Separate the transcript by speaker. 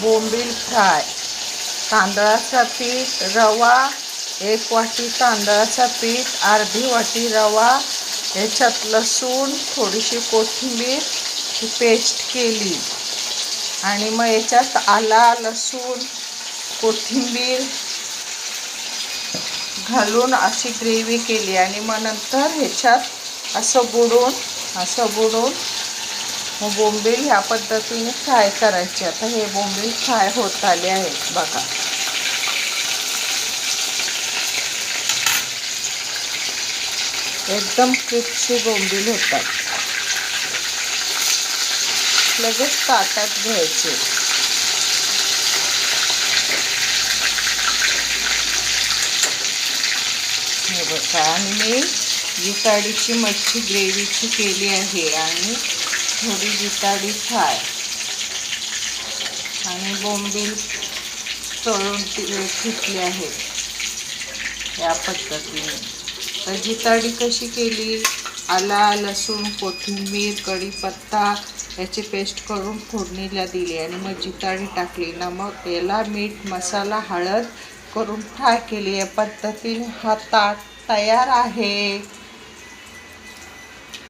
Speaker 1: बोंबील fry, तांदळाचा पीठ, रवा 1 वाटी, तांदळाचा पीठ, अर्धी वाटी रवा, याच्यात लसूण, थोडीशी कोथिंबीर पेस्ट केली आणि मग याच्यात आला, लसूण, कोथिंबीर घालून अशी ग्रेव्ही केली आणि मग नंतर ह्याच्यात असं बुडून मग बोंबील ह्या पद्धतीने फ्राय करायचे. आता हे बोंबील फ्राय होत आले आहेत बघा. एकदम क्रिस्पी बोंबील होतात. लगेच ताटात घ्यायचे. हे बघा, आणि मी जिताडीची मच्छी ग्रेव्हीची केली आहे आणि थोडी जिताडी फ्राय आणि बोंबील तळून घेतली आहेत या पद्धतीने. तर जिताडी कशी केली, आला, लसूण, कोथिंबीर, कढीपत्ता याची पेस्ट करून फोडणीला दिली आणि मग जिताडी टाकली. नमक, याला मीठ, मसाला, हळद करून फ्राय केली. या पद्धतीने हा ताट तयार आहे.